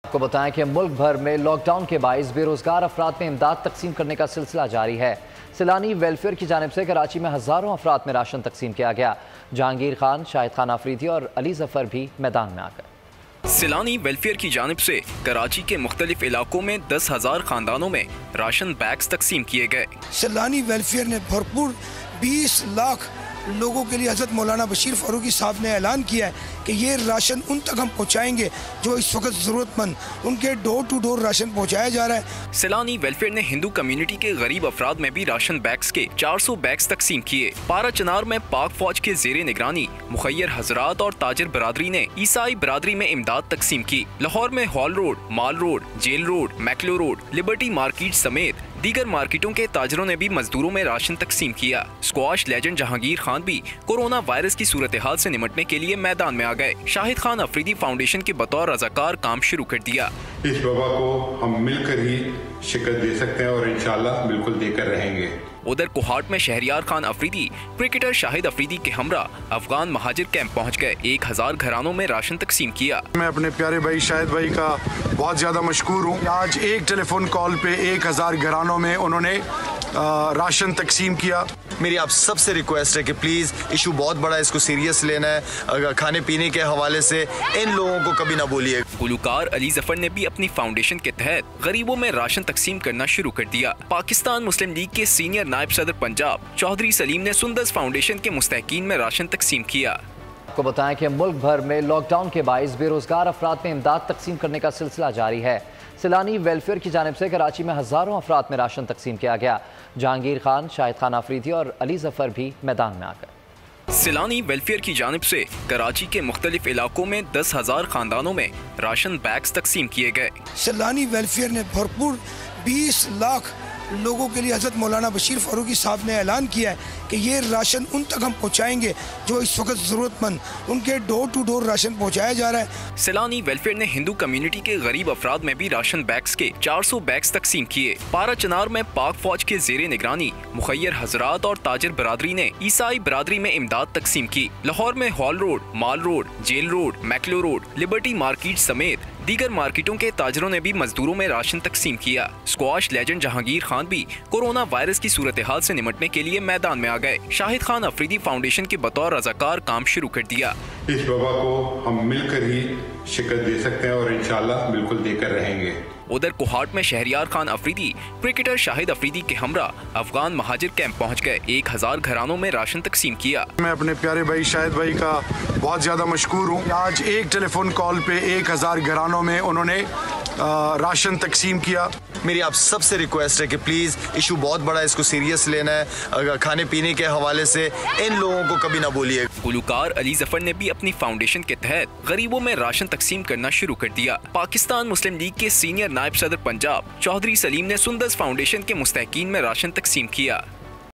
आपको बताएं कि मुल्क भर में लॉकडाउन के बाइस बेरोजगार अफराद में इमदाद तकसीम करने का सिलसिला जारी है। सैलानी वेलफेयर की जानिब से कराची में हज़ारों अफराद में राशन तकसीम किया गया। जहांगीर खान, शाहिद अफरीदी और अली जफर भी मैदान में आ गए। सैलानी वेलफेयर की जानिब से कराची के मुख्तलिफ इलाकों में 10,000 खानदानों में राशन बैग्स तकसीम किए गए। सैलानी वेलफेयर ने भरपूर 20 लाख लोगों के लिए हज़रत मौलाना बशीर फ़ारूकी साहब ने ऐलान किया है कि ये राशन उन तक हम पहुँचाएंगे जो इस वक्त ज़रूरतमंद, उनके डोर टू डोर राशन पहुँचाया जा रहा है। सैलानी वेलफेयर ने हिंदू कम्युनिटी के गरीब अफराद में भी राशन बैग्स के 400 बैग्स तकसीम किए। पारा चनार में पाक फौज के जेरे निगरानी मुखैर हजरात और ताजिर बरादरी ने ईसाई बरादरी में इमदाद तकसीम की। लाहौर में Hall Road, Mall Road, Jail Road, McLeod Road, Liberty Market समेत दीगर मार्केटों के ताजरों ने भी मजदूरों में राशन तकसीम किया। स्क्वाश लेजेंड जहांगीर खान भी कोरोना वायरस की सूरत हाल से निपटने के लिए मैदान में आ गए। शाहिद अफरीदी फाउंडेशन के बतौर रजाकार काम शुरू कर दिया। इस वबा को हम मिलकर ही शिकस्त दे सकते हैं और इंशाल्लाह बिल्कुल देकर रहेंगे। उधर कोहाट में शहरियार खान अफरीदी क्रिकेटर शाहिद अफरीदी के हमरा अफगान महाजिर कैंप पहुंच गए। 1000 घरानों में राशन तकसीम किया। मैं अपने प्यारे भाई शाहिद भाई का बहुत ज्यादा मशकूर हूँ। आज एक टेलीफोन कॉल पे 1000 घरानों में उन्होंने राशन तकसीम किया। मेरी आप सबसे रिक्वेस्ट है कि प्लीज़ इशू बहुत बड़ा है, इसको सीरियस लेना है। खाने पीने के हवाले से इन लोगों को कभी ना बोलिए। गुलकार अली जफर ने भी अपनी फाउंडेशन के तहत गरीबों में राशन तकसीम करना शुरू कर दिया। पाकिस्तान मुस्लिम लीग के सीनियर नायब सदर पंजाब चौधरी सलीम ने सुंदस फाउंडेशन के मुस्तहकीन में राशन तकसीम किया। आपको बताएं कि मुल्क भर में लॉकडाउन के बाइस बेरोजगार अफराद में इमदाद तकसीम करने का सिलसिला जारी है। सैलानी वेलफेयर की जानिब से कराची में हज़ारों अफराद में राशन तकसीम किया गया। जहांगीर खान, शाहिद अफरीदी और अली जफर भी मैदान में आ गए। सैलानी वेलफेयर की जानिब से कराची के मुख्तलिफ इलाकों में 10,000 खानदानों में राशन बैग्स तकसीम किए गए। सैलानी वेलफेयर ने भरपूर 20 लाख लोगों के लिए हज़रत मौलाना बशीर फ़ारूकी साहब ने ऐलान किया है कि ये राशन उन तक हम पहुँचाएंगे जो इस वक्त ज़रूरतमंद, उनके डोर टू डोर राशन पहुँचाया जा रहा है। सैलानी वेलफेयर ने हिंदू कम्युनिटी के गरीब अफराद में भी राशन बैग्स के 400 बैग्स तकसीम किए। पारा चनार में पाक फौज के जेरे निगरानी मुखैर हजरात और ताजिर बरादरी ने ईसाई बरादरी में इमदाद तकसीम की। लाहौर में Hall Road, Mall Road, Jail Road, McLeod Road, Liberty Market समेत दीगर मार्केटों के ताजरों ने भी मजदूरों में राशन तकसीम किया। स्क्वाश लेजेंड जहांगीर खान भी कोरोना वायरस की सूरत हाल से निपटने के लिए मैदान में आ गए। शाहिद अफरीदी फाउंडेशन के बतौर रजाकार काम शुरू कर दिया। इस वबा को हम मिलकर ही शिकस्त दे सकते हैं और इंशाल्लाह बिल्कुल देकर रहेंगे। उधर कोहाट में शहरियार खान अफरीदी क्रिकेटर शाहिद अफरीदी के हमरा अफगान महाजिर कैंप पहुंच गए। 1000 घरानों में राशन तकसीम किया। मैं अपने प्यारे भाई शाहिद भाई का बहुत ज्यादा मशकूर हूँ। आज एक टेलीफोन कॉल पे 1000 घरानों में उन्होंने राशन तकसीम किया। मेरी आप सबसे रिक्वेस्ट है कि प्लीज़ इशू बहुत बड़ा है, इसको सीरियस लेना है। खाने पीने के हवाले से इन लोगों को कभी ना बोलिए। गुलकार अली जफर ने भी अपनी फाउंडेशन के तहत गरीबों में राशन तकसीम करना शुरू कर दिया। पाकिस्तान मुस्लिम लीग के सीनियर नायब सदर पंजाब चौधरी सलीम ने सुंदस फाउंडेशन के मुस्तहकीन में राशन तकसीम किया।